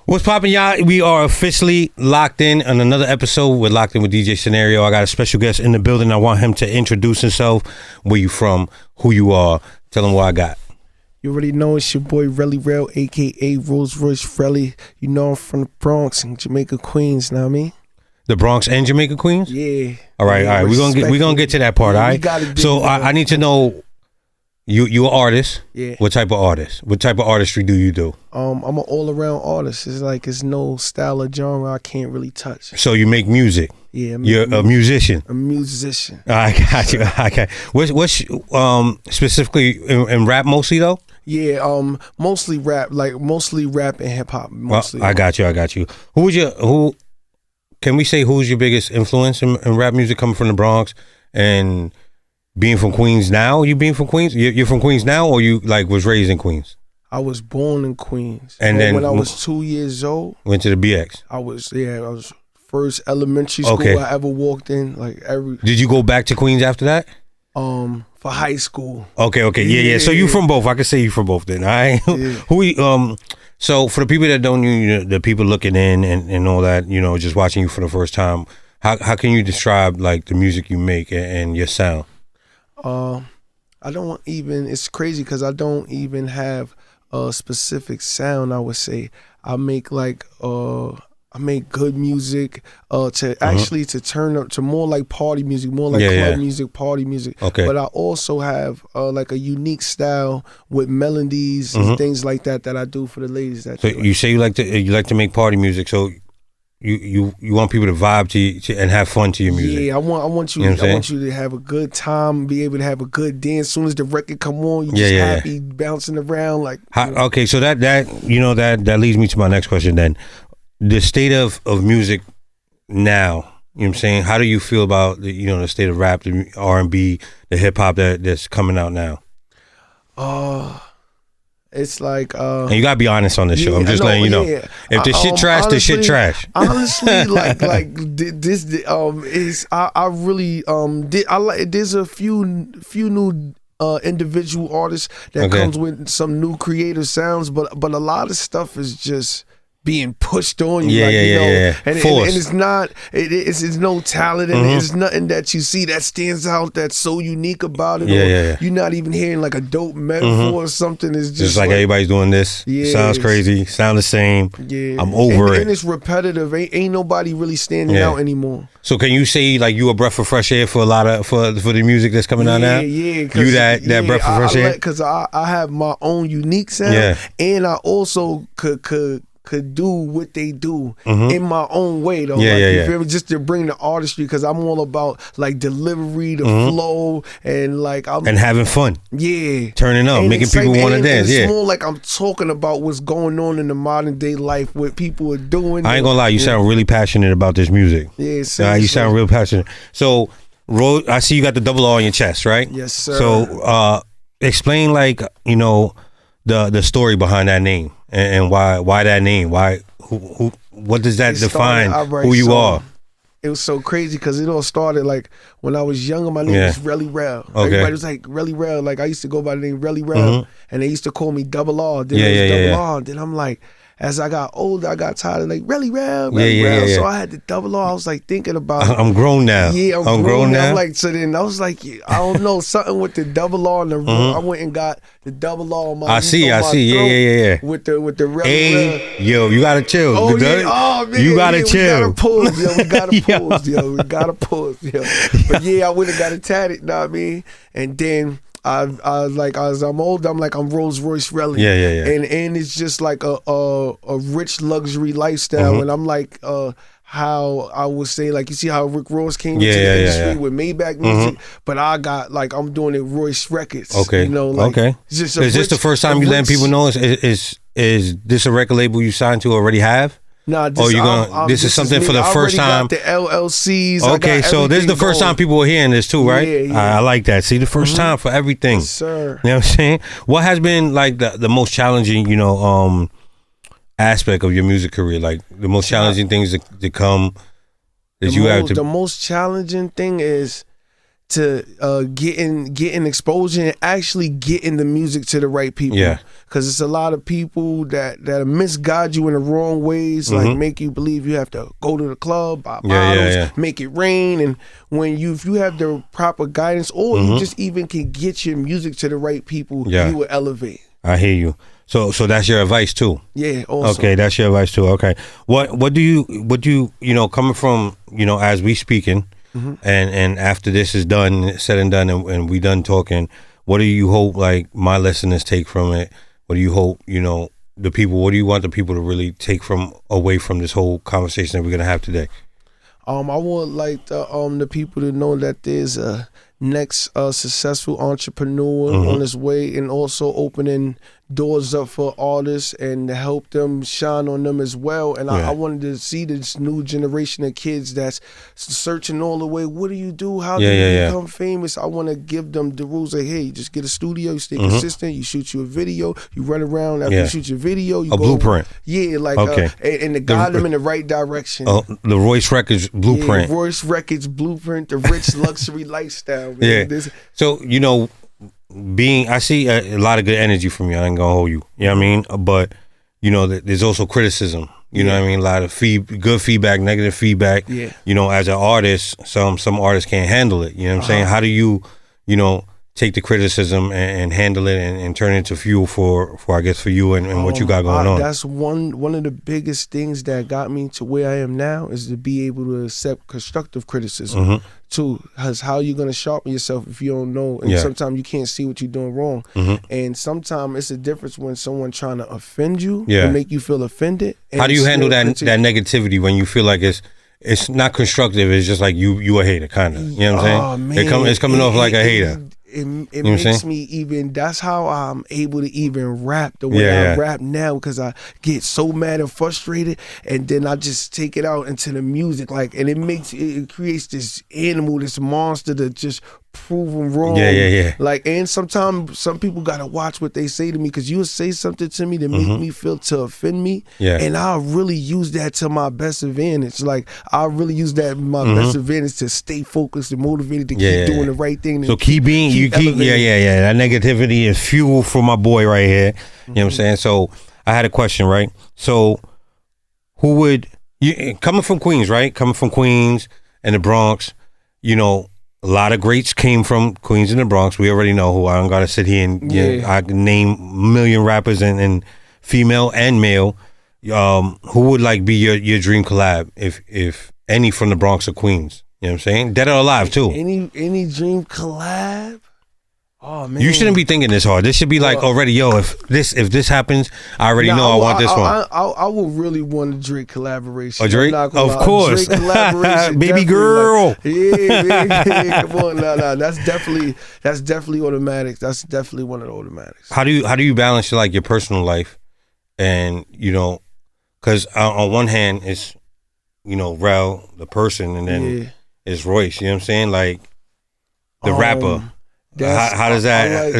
What's poppin', y'all? We are officially locked in on another episode. We're locked in with DJ Scenario. I got a special guest in the building. I want him to introduce himself. Where you from? Who you are? Tell him what I got. You already know it's your boy Relly Rel, a.k.a. Royce Frelly. You know I'm from the Bronx and Jamaica, Queens, know what I mean? The Bronx and Jamaica, Queens? Yeah. All right. We're gonna get to that part, all right? So I need to know, you an artist. Yeah. What type of artist? What type of artistry do you do? I'm an all-around artist. It's like it's no style or genre I can't really touch. So you make music? Yeah. You're a musician? A musician. I got you. Okay. What's specifically in rap mostly though? Yeah, mostly rap and hip hop. Mostly. Well, I got you. Who can we say who's your biggest influence in rap music coming from the Bronx and being from Queens now? You being from Queens? You're from Queens now, or you like was raised in Queens? I was born in Queens. And then when I was 2 years old, went to the BX. I was first elementary school I ever walked in. Did you go back to Queens after that? For high school. Okay. Yeah. So you from both. I can say you from both then. All right. Yeah. So for the people that don't know, the people looking in and all that, just watching you for the first time, how can you describe like the music you make and your sound? It's crazy because I don't even have a specific sound. I would say I make good music to turn up to more like party music, more like club music, party music. Okay. But I also have like a unique style with melodies and things like that I do for the ladies. So you say you like to make party music. So you want people to vibe to and have fun to your music. Yeah, I want you to have a good time, be able to have a good dance. As soon as the record come on, you just happy bouncing around like. Okay, so that leads me to my next question then. The state of music now, you know what I'm saying? How do you feel about the state of rap, the R&B, the hip hop that's coming out now? It's like and you gotta be honest on this show. I'm just letting you know. Yeah. If the shit trash, the shit trash. Honestly, this is I really there's a few new individual artists that comes with some new creative sounds, but a lot of stuff is just being pushed on you, and it's not. It's no talent, and it's nothing that you see that stands out that's so unique about it. You're not even hearing like a dope metaphor or something. It's just like everybody's doing this. Sounds crazy. Sound the same. Yeah, I'm over it. And it's repetitive. Ain't nobody really standing out anymore. So can you say like you a breath of fresh air for a lot of for the music that's coming out now? Yeah, you that breath of fresh air because I have my own unique sound, and I also could do what they do in my own way though. You feel me? Just to bring the artistry, because I'm all about like delivery, the flow, and like and having fun. Yeah, turning up, making people want to dance. It's more like I'm talking about what's going on in the modern day life, what people are doing. I ain't gonna lie, you sound really passionate about this music. Yeah, you sound real passionate. So, I see you got the double R on your chest, right? Yes, sir. So, explain like the story behind that name. And why that name? What does that define who you are? It was so crazy because it all started like when I was younger. My name was Relly Rel. Okay. Everybody was like Relly Rel. Like I used to go by the name Relly Rel, and they used to call me Double R. Then it was Double R. Then I'm like, as I got older, I got tired of like Relly Rel. So I had the Double R. I was like thinking about I'm grown now. Yeah, I'm grown now. Like, so then I was like, I don't know, something with the Double R and the I went and got the Double R on my I see. Yeah. With the Relly Rel. Yo, you gotta chill. Oh, man. You gotta chill. We gotta pause, yo. But I went and got it tatted, know what I mean? And then I like as I'm old, I'm Royce Relly. Yeah. And it's just like a rich luxury lifestyle. And I'm like how I would say, like, you see how Rick Ross came into the industry with Maybach music, but I got like I'm doing it Royce Records. Okay. Is this the first time you letting people know? Is this a record label you signed to already have? Nah, this is something for the first time. Got the LLCs. Okay, so this is the first time people are hearing this too, right? Yeah. I like that. See, the first time for everything. Yes, sir. You know what I'm saying? What has been like the most challenging, aspect of your music career? Like the most challenging things to come that you have to. The most challenging thing is getting exposure and actually getting the music to the right people. Yeah. Because it's a lot of people that misguide you in the wrong ways, like make you believe you have to go to the club, buy bottles, make it rain. And if you have the proper guidance, or you just even can get your music to the right people, you will elevate. I hear you. So that's your advice too. Yeah. Also. Okay, that's your advice too. Okay. What do you coming from, as we speaking, and after this is done, said and done, and we done talking, what do you hope like my listeners take from it? What do you hope, the people, what do you want the people to really take away from this whole conversation that we're gonna have today? I want like the people to know that there's a next successful entrepreneur on his way, and also opening doors up for artists and to help them shine on them as well. And I wanted to see this new generation of kids that's searching all the way. What do you do? How do you become famous? I want to give them the rules like, hey, just get a studio, you stay consistent, you shoot you a video, you run around after you shoot your video. You go, blueprint. Yeah, like, and to guide them in the right direction. The Royce Records blueprint. Yeah, Royce Records blueprint, the rich luxury lifestyle. Man. Yeah. So, I see a lot of good energy from you. I ain't gonna hold you. You know what I mean? But, there's also criticism. You know what I mean? A lot of good feedback, negative feedback. Yeah. As an artist, some artists can't handle it. You know what I'm saying? How do you, take the criticism and handle it and turn it into fuel for I guess for you and what you got going on? That's one of the biggest things that got me to where I am now, is to be able to accept constructive criticism too. Because how you gonna sharpen yourself if you don't know? And sometimes you can't see what you're doing wrong. And sometimes it's a difference when someone trying to offend you and make you feel offended. How do you handle that negativity when you feel like it's not constructive? It's just like you a hater, kind of. You know what I'm saying? Man, it's coming off like a hater. It makes me even, that's how I'm able to even rap the way I rap now, because I get so mad and frustrated, and then I just take it out into the music, like, and it creates this animal, this monster to just prove them wrong. Like, and sometimes some people gotta watch what they say to me, because you'll say something to me to make me feel to offend me, and I'll really use that to my best advantage. Like, I'll really use that my best advantage to stay focused and motivated to keep doing the right thing. So keep that negativity is fuel for my boy right here. You know what I'm saying? So I had a question, right? So who would you, coming from Queens, right? Coming from Queens and the Bronx, a lot of greats came from Queens and the Bronx. We already know who. I don't gotta sit here and I can name a million rappers and female and male. Who would like be your dream collab if any from the Bronx or Queens? You know what I'm saying? Dead or alive too. Any dream collab? Oh man, you shouldn't be thinking this hard. This should be like already, if this happens, I already know I want this one. I would really want a Drake collaboration. A Drake, of course, Drake collaboration, baby girl. Like, yeah, come on, no, that's definitely automatic. That's definitely one of the automatics. How do you balance your personal life, and because on one hand it's Rel the person, and then it's Royce. You know what I'm saying? Like the rapper. How does that?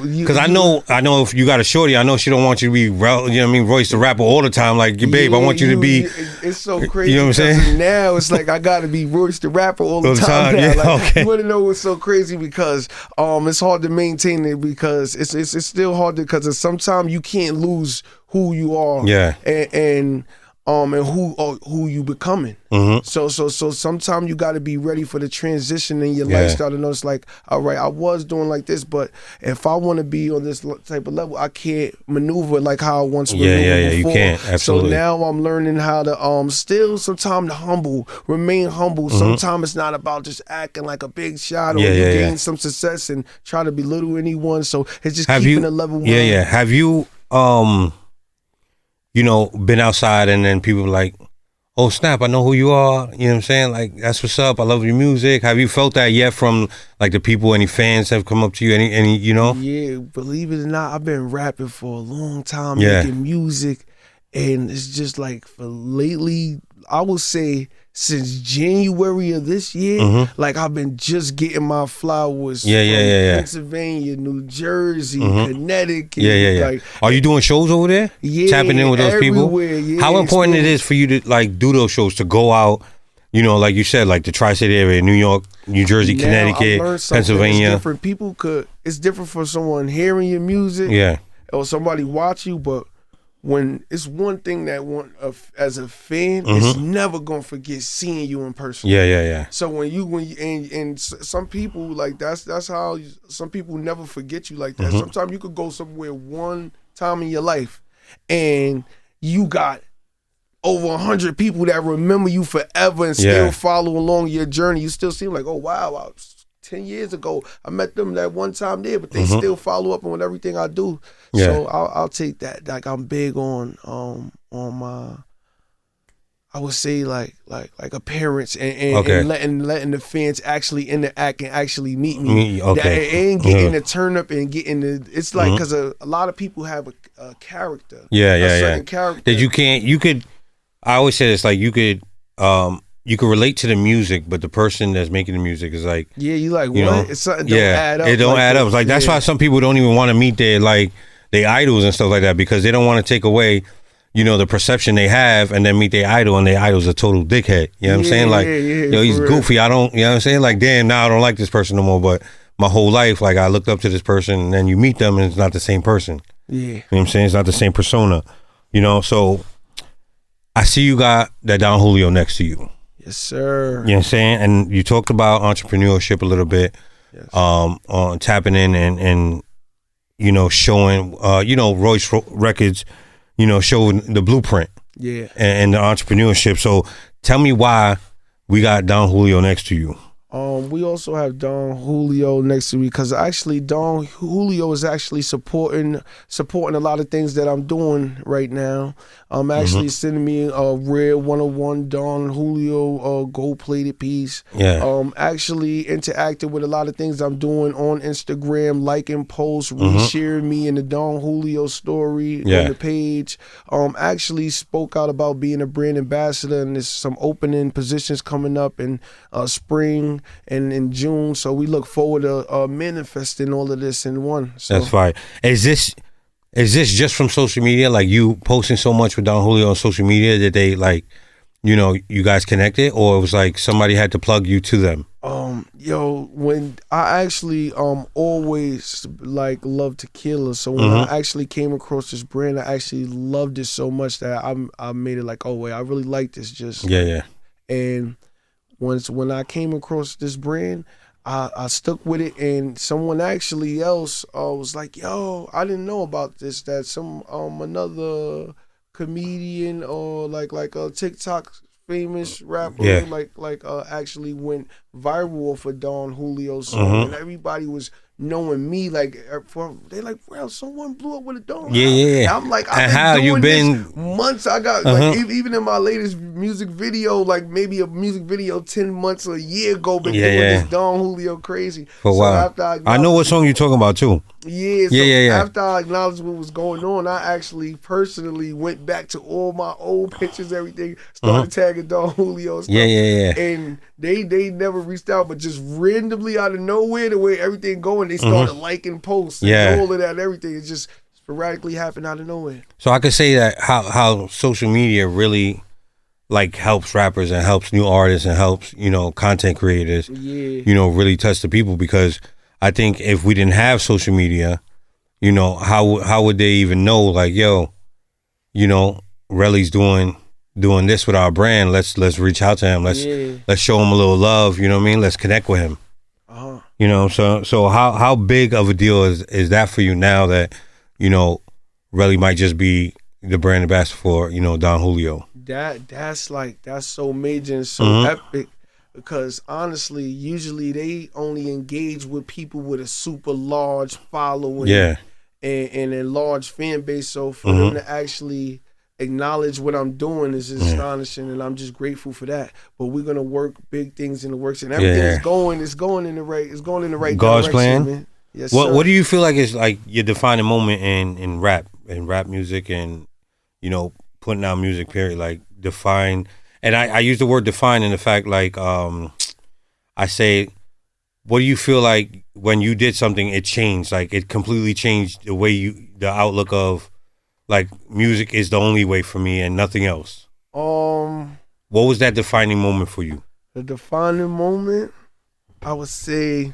Because I know if you got a shorty, I know she don't want you to be, Royce the rapper all the time. Like, babe, I want you to be. It's so crazy. You know what I'm saying? Now it's like I got to be Royce the rapper all the time now. You want to know what's so crazy? Because it's hard to maintain it, because it's still hard because sometimes you can't lose who you are. Yeah. And who you becoming. So sometimes you got to be ready for the transition in your lifestyle to know it's like, all right, I was doing like this, but if I want to be on this type of level, I can't maneuver like how I once maneuvered before. You can't. Absolutely. So now I'm learning how to still sometimes remain humble. Sometimes it's not about just acting like a big shot or you gain some success and try to belittle anyone. So it's just keeping a level. Have you been outside and then people like, oh snap, I know who you are. You know what I'm saying? Like, that's what's up. I love your music. Have you felt that yet from like the people? Any fans have come up to you? Any Yeah, believe it or not, I've been rapping for a long time, making music, and it's just like for lately, I would say since January of this year, like I've been just getting my flowers from Pennsylvania, New Jersey, Connecticut. Like, are you doing shows over there? Yeah, tapping in with those people. Yeah, how important it is for you to like do those shows, to go out, you know, like you said, like the tri-state area, New York, New Jersey, now Connecticut, Pennsylvania. It's different. People it's different for someone hearing your music, or somebody watch you. But when it's one thing that as a fan, it's never gonna forget seeing you in person. Yeah. So when you and some people like that's how some people never forget you like that. Sometimes you could go somewhere one time in your life, and you got over 100 people that remember you forever and still follow along your journey. You still seem like, oh wow, 10 years ago I met them that one time there, but they still follow up on everything I do. So I'll take that. Like I'm big on my, I would say like appearance and letting the fans actually interact and actually meet me. And getting the turn up and getting the. It's like because a lot of people have a character. A certain character that you could. I always say this, like you could relate to the music, but the person that's making the music is like, you like, you what? know, It's something don't add up. It don't add up. It's like that's why some people don't even want to meet their idols and stuff like that, because they don't want to take away, you know, the perception they have and then meet their idol and their idol's a total dickhead. You know what I'm saying? Like, yo, he's goofy. I don't, you know what I'm saying? Like, damn, now I don't like this person no more. But my whole life, like I looked up to this person, and then you meet them and it's not the same person. Yeah. You know what I'm saying? It's not the same persona. You know, so I see you got that Don Julio next to you. Yes, sir. You know what I'm saying? And you talked about entrepreneurship a little bit, on tapping in and you know, showing, you know, Royce Records, you know, showing the blueprint. And the entrepreneurship. So tell me why we got Don Julio next to you. We also have Don Julio next to me because actually Don Julio is actually supporting a lot of things that I'm doing right now. Actually sending me a rare 101 Don Julio gold-plated piece. Actually interacting with a lot of things I'm doing on Instagram, liking posts, resharing me in the Don Julio story on the page. Actually spoke out about being a brand ambassador, and there's some opening positions coming up in spring and in June, so we look forward to manifesting all of this in one. So. That's fine. Is this just from social media? Like you posting so much with Don Julio on social media that they like, you know, you guys connected, or it was like somebody had to plug you to them? When I actually always like love tequila, so when I actually came across this brand, I actually loved it so much that I made it like, oh wait, I really like this. And when I came across this brand, I stuck with it, and someone actually else was like, yo, I didn't know about this, that some another comedian or like a TikTok famous rapper actually went viral off a Don Julio song, and everybody was knowing me they like, well, someone blew up with a Don. I'm like, I've been doing this months. I got like even in my latest music video, like maybe a music video 10 months or a year ago, been doing this Don Julio crazy. For a while. I know what song you're talking about too. After I acknowledged what was going on, I actually personally went back to all my old pictures, everything, started tagging Don Julio stuff. And they never reached out, but just randomly out of nowhere, the way everything going, they started liking posts and all of that, everything. It just sporadically happened out of nowhere. So I could say that how social media really like helps rappers and helps new artists and helps, you know, content creators, you know, really touch the people, because I think if we didn't have social media, you know, how would they even know, like, yo, you know, Relly's doing this with our brand. Let's reach out to him. Let's show him a little love. You know what I mean? Let's connect with him. You know, so how big of a deal is that for you now that, you know, Relly might just be the brand ambassador for, you know, Don Julio? That's so major and so epic, because honestly, usually they only engage with people with a super large following and a large fan base. So for them to actually acknowledge what I'm doing is astonishing, and I'm just grateful for that. But we're gonna work big things in the works, and everything is going in the right God's direction, plan. man. Yes, what do you feel like is like your defining moment in rap music, and you know, putting out music, period? Like define, and I use the word define in the fact, like I say, what do you feel like when you did something, it changed, like it completely changed the way the outlook of, like, music is the only way for me and nothing else? what was that defining moment for you? The defining moment, I would say,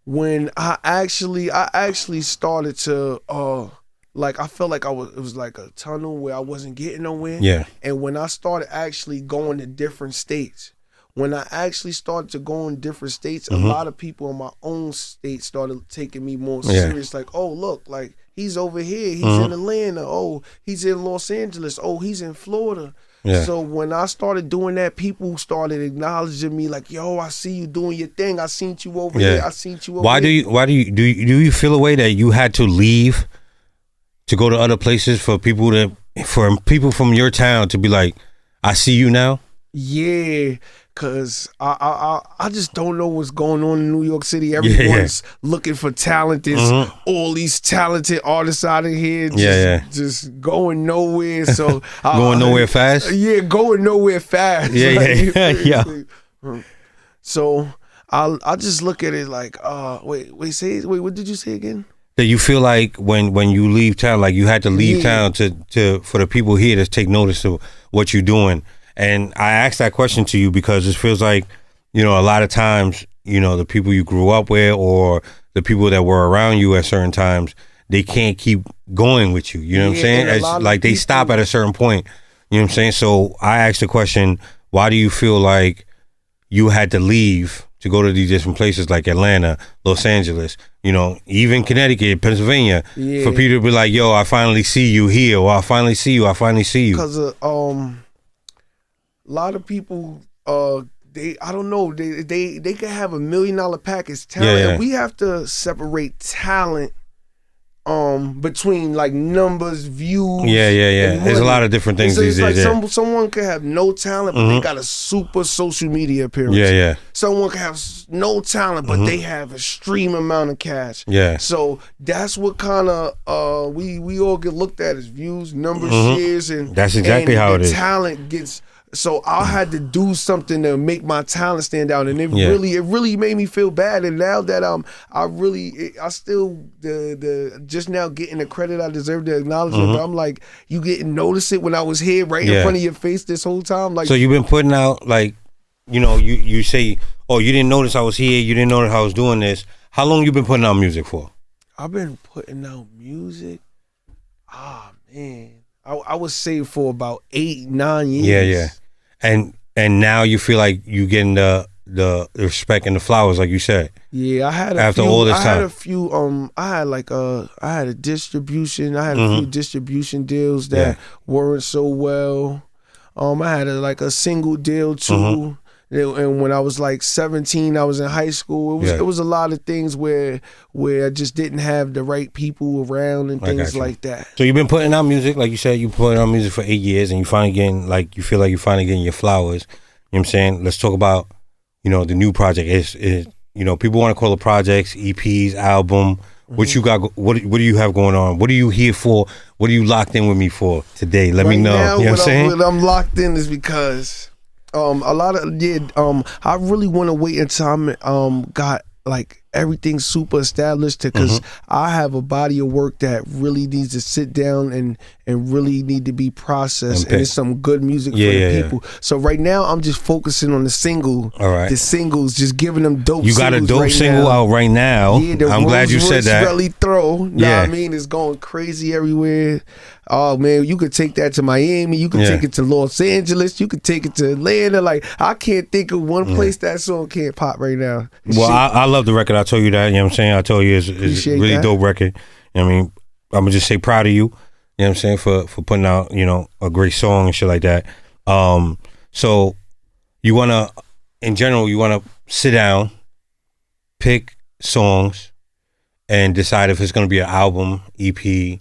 when I actually started to like I felt like it was like a tunnel where I wasn't getting nowhere. Yeah. And when I started actually going to different states, when I actually started to go in different states, a lot of people in my own state started taking me more serious. Like, oh, look, like he's over here. He's in Atlanta. Oh, he's in Los Angeles. Oh, he's in Florida. Yeah. So when I started doing that, people started acknowledging me like, yo, I see you doing your thing. I seen you over here. I seen you over here. Why do you feel a way that you had to leave to go to other places for people from your town to be like, I see you now? Yeah, cause I just don't know what's going on in New York City. Everyone's looking for talent. There's all these talented artists out of here just going nowhere. So going nowhere fast? Yeah, going nowhere fast. Yeah. So I just look at it like, wait, what did you say again? That you feel like when you leave town, like you had to leave town to for the people here to take notice of what you're doing. And I asked that question to you because it feels like, a lot of times, the people you grew up with or the people that were around you at certain times, they can't keep going with you. You know what I'm saying? It's like they stop at a certain point. You know what I'm saying? So I asked the question, why do you feel like you had to leave to go to these different places like Atlanta, Los Angeles, even Connecticut, Pennsylvania, for people to be like, yo, I finally see you here, or I finally see you. Because a lot of people, they could have $1 million package talent. Yeah. And we have to separate talent between like numbers, views. Yeah. There's a lot of different things these days. Like someone could have no talent, but they got a super social media appearance. Yeah. Someone could have no talent, but they have a extreme amount of cash. Yeah. So that's what kind of we all get looked at as views, numbers, shares, and that's exactly how it is. Talent gets. So I had to do something to make my talent stand out, and it really made me feel bad. And now that I still just now getting the credit I deserve, the acknowledgement. But I'm like, you didn't notice it when I was here, right in front of your face this whole time. Like, so you've been putting out like, you say, oh, you didn't notice I was here, you didn't notice I was doing this. How long you been putting out music for? I've been putting out music. Man, I would say for about 8-9 years. Yeah. And now you feel like you getting the respect and the flowers, like you said. Yeah, I had all this time. I had a few. I had a distribution. I had a few distribution deals that weren't so well. I had a single deal too. And when I was like 17, I was in high school. It was a lot of things where I just didn't have the right people around and things like that. So you've been putting out music, like you said, you put out music for 8 years, and you finally getting you feel like you're finally getting your flowers. You know what I'm saying? Let's talk about the new project. Is people want to call it projects, EPs, album. What you got? What do you have going on? What are you here for? What are you locked in with me for today? Let me know. Now, you know what I'm saying? What I'm locked in is because. I really want to wait until I'm got like everything super established because I have a body of work that really needs to sit down and really need to be processed, and it's some good music for the people. So right now I'm just focusing on the single. All right. The singles, just giving them dope. You got a dope single out right now. Yeah, I'm glad you said that. Really throw. I mean, it's going crazy everywhere. Oh man, you could take that to Miami, you could take it to Los Angeles, you could take it to Atlanta. Like, I can't think of one place that song can't pop right now. Well, I love the record. I told you that. You know what I'm saying? I told you it's a really dope record. You know what I mean? I'm gonna just say proud of you. You know what I'm saying? For putting out, a great song and shit like that. So you wanna, in general, sit down, pick songs, and decide if it's gonna be an album, EP,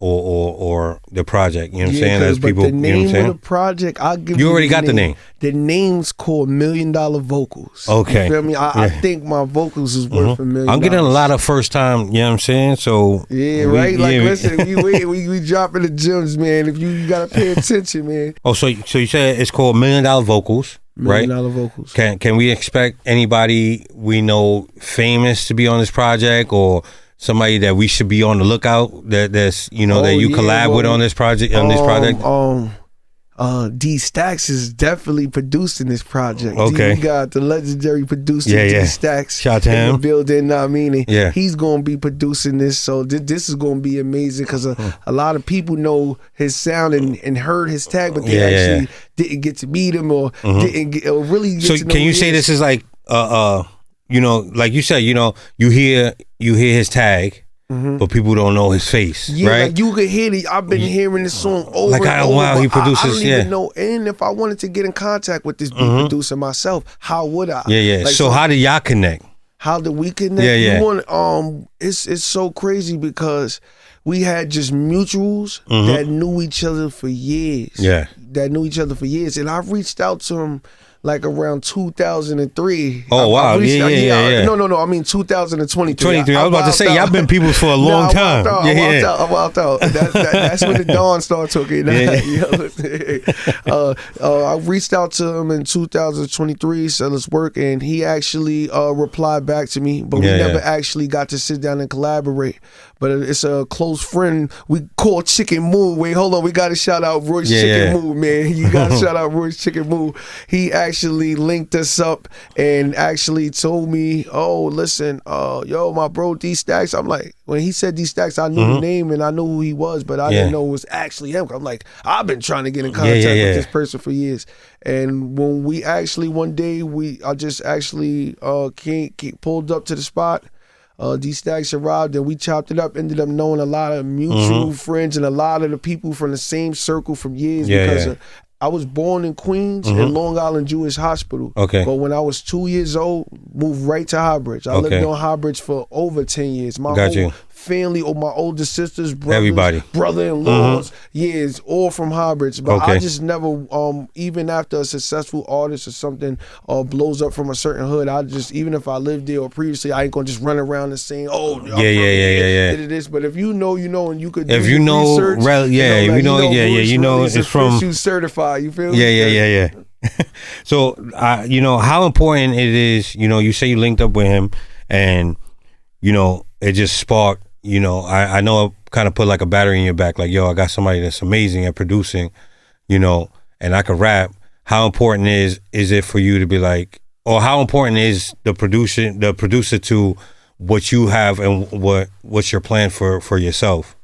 or the project, you know what I'm saying? As people, the name of the project, I'll give you. You already got the name. The name's called $1 Million Vocals. Okay. You feel me? I think my vocals is worth $1 million. I'm getting a lot of first time, you know what I'm saying? So listen, we dropping the gems, man. If you gotta pay attention, man. Oh, so you said it's called $1 Million Vocals, right? $1 Million Vocals. Can we expect anybody we know famous to be on this project, or somebody that we should be on the lookout that's that you collab with on this project D Stacks is definitely producing this project. Okay. We got the legendary producer D Stacks. Shout out to him. In the building, I mean, yeah. He's gonna be producing this, so this is gonna be amazing because a lot of people know his sound and heard his tag, but they actually didn't get to meet him or didn't get, or really get to know. So can you say this is like like you said, you hear his tag. But people don't know his face, right? Like you could hear it. I've been hearing this song over and over. Wow, he produces. I don't even know. And if I wanted to get in contact with this beat producer myself, how would I? Yeah. Like, so how did y'all connect? How did we connect? It's so crazy because we had just mutuals that knew each other for years. Yeah, and I reached out to him. Like around 2003. Oh, wow. Yeah. No. I mean 2023. 23. I was about to say, y'all been people for a long time. I walked out. That's when the dawn started talking. I reached out to him in 2023, said let's work, and he actually replied back to me, but we never actually got to sit down and collaborate. But it's a close friend we call Chicken Moo. Wait, hold on. We got to shout out Royce Chicken Moo, man. You got to shout out Royce Chicken Moo. He actually linked us up and actually told me, oh, listen, my bro D Stacks. I'm like, when he said D Stacks, I knew the name and I knew who he was, but I didn't know it was actually him. I'm like, I've been trying to get in contact with this person for years. And when we actually, one day, I just actually pulled up to the spot. D Stacks arrived and we chopped it up, ended up knowing a lot of mutual friends and a lot of the people from the same circle from years because I was born in Queens in Long Island Jewish Hospital. Okay. But when I was 2 years old, moved right to Highbridge. I lived on Highbridge for over 10 years. My whole family, or my older sisters, brothers, brother-in-laws, years, all from Highbridge. But I just never, even after a successful artist or something blows up from a certain hood, even if I lived there or previously, I ain't gonna just run around and saying, this. But if you know, and you could if you know, research, it's from certified. You feel me? Yeah. So, how important it is, you say you linked up with him and, it just sparked, I know it kind of put like a battery in your back, like, yo, I got somebody that's amazing at producing, and I could rap. How important is it for you to be like, or how important is the producer to what you have and what's your plan for yourself?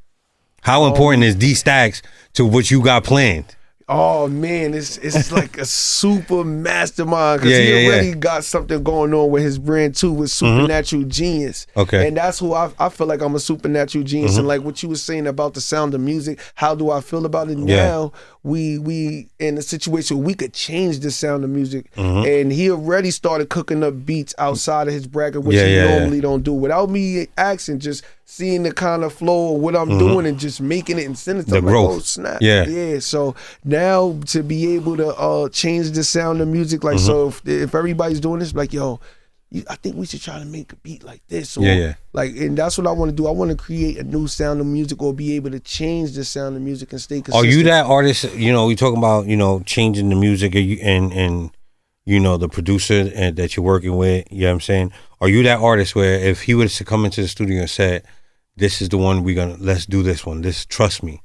How important is D Stacks to what you got planned? Oh man, it's like a super mastermind because he already got something going on with his brand too, with Supernatural Genius. Okay, and that's who I feel like I'm a supernatural genius. And like what you were saying about the sound of music, how do I feel about it now? We in a situation where we could change the sound of music, and he already started cooking up beats outside of his bracket, which he normally don't do, without me asking, just seeing the kind of flow of what I'm doing and just making it and sending it to him. Like, oh snap, so now to be able to change the sound of music, like so if everybody's doing this, like yo, I think we should try to make a beat like this, or like, and that's what I want to do. I want to create a new sound of music, or be able to change the sound of music and stay consistent. Are you that artist? We talking about changing the music, and the producer that you're working with. You know what I'm saying? Are you that artist where if he was to come into the studio and said, "This is the one let's do this one. Trust me."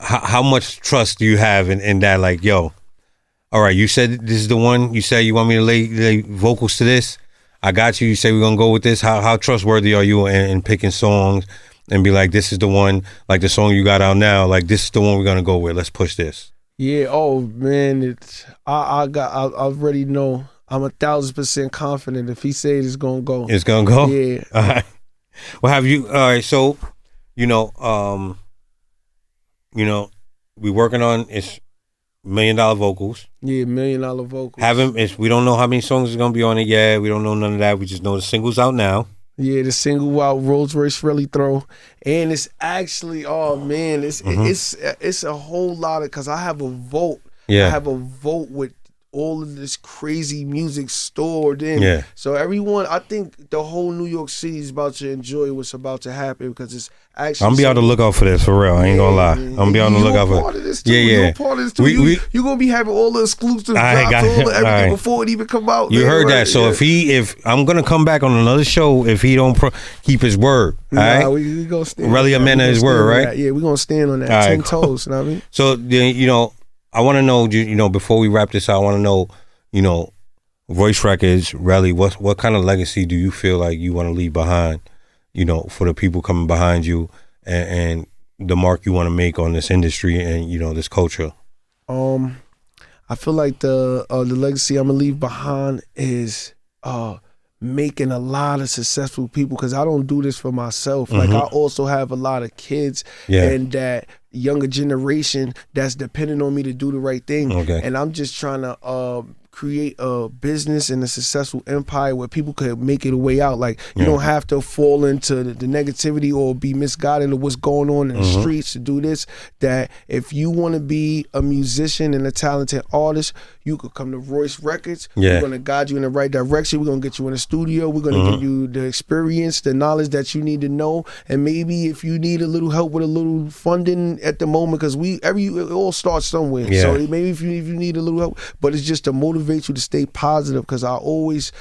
How much trust do you have in that? Like, yo, all right, you said this is the one. You said you want me to lay vocals to this. I got you. You say we're gonna go with this. How trustworthy are you in picking songs and be like, this is the one, like the song you got out now, like this is the one we're gonna go with. Let's push this. Yeah. Oh man, I already know. I'm 1,000% confident if he said it's gonna go. It's gonna go. Yeah. All right. Well, all right. So, we working on it's $1 million vocals. Yeah, $1 million vocals. We don't know how many songs is gonna be on it yet. We don't know none of that. We just know the single's out now. Yeah, the single out, Rolls Royce Really Throw, and it's actually, oh man, it's a whole lot of, cause I have a vote. Yeah, I have a vote with all of this crazy music stored in. Yeah. So everyone, I think the whole New York City is about to enjoy what's about to happen because it's actually. I'm be on the lookout for this, for real. I ain't gonna lie. I'm gonna be on the lookout for part of this too. Yeah, yeah. You're a part of this too. You're gonna be having all the exclusive drops, all the everything before it even come out. You heard that. So if I'm gonna come back on another show if he don't keep his word. All right. We gonna stand. Really a man of his word, right? Yeah, we're gonna stand on that. All 10 right, cool. toes, you know what I mean? So you know, I wanna know, you know, before we wrap this out, I wanna know, you know, Royce Records, really, what kind of legacy do you feel like you want to leave behind, you know, for the people coming behind you and the mark you want to make on this industry and, you know, this culture? I feel like the legacy I'm gonna leave behind is making a lot of successful people, because I don't do this for myself. Like I also have a lot of kids and that younger generation that's depending on me to do the right thing. And I'm just trying to create a business and a successful empire where people could make it a way out. Like you don't have to fall into the negativity or be misguided of what's going on in the streets to do this. That if you want to be a musician and a talented artist, you could come to Royce Records. We're going to guide you in the right direction. We're going to get you in the studio. We're going to give you the experience, the knowledge that you need to know. And maybe if you need a little help with a little funding at the moment, because it all starts somewhere. So maybe if you need a little help, but it's just to motivate you to stay positive, because I always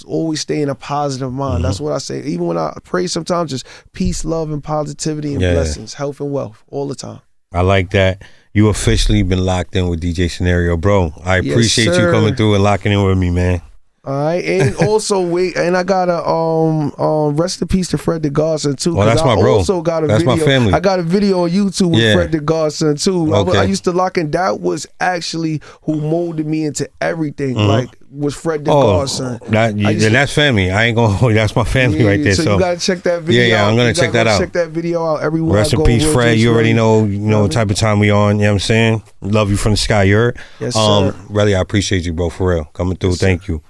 always stay in a positive mind. That's what I say. Even when I pray sometimes, just peace, love, and positivity and blessings, health and wealth all the time. I like that. You officially been locked in with DJ Scenario, bro. I appreciate you coming through and locking in with me, man. All right, and also I got a rest in peace to Fred the Godson too. Oh, that's my bro. Also got a that's video. My family. I got a video on YouTube with Fred the Godson too. I used to lock in. That was actually who molded me into everything. Like was Fred the Godson. That's family. I ain't gonna. That's my family right there. So you gotta check that video. Yeah, I'm gonna check that out. Check that video out. Everywhere. Rest in peace, Fred. You already know. You know what type of time we on. You know what I'm saying? Love you from the sky. You heard? Yes, sir. Really, I appreciate you, bro. For real, coming through. Yes, thank you.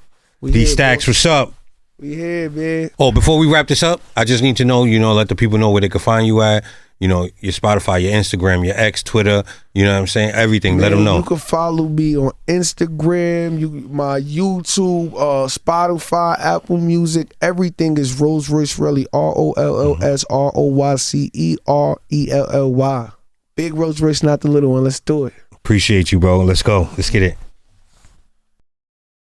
We D Stacks, what's up? We here, man. Oh, before we wrap this up, I just need to know, let the people know where they can find you at. Your Spotify, your Instagram, your X, Twitter, you know what I'm saying? Everything, man, let them know. You can follow me on Instagram, my YouTube, Spotify, Apple Music. Everything is Rolls Royce Relly, ROLLS ROYCERELLY. Big Rolls Royce, not the little one. Let's do it. Appreciate you, bro. Let's go. Let's get it.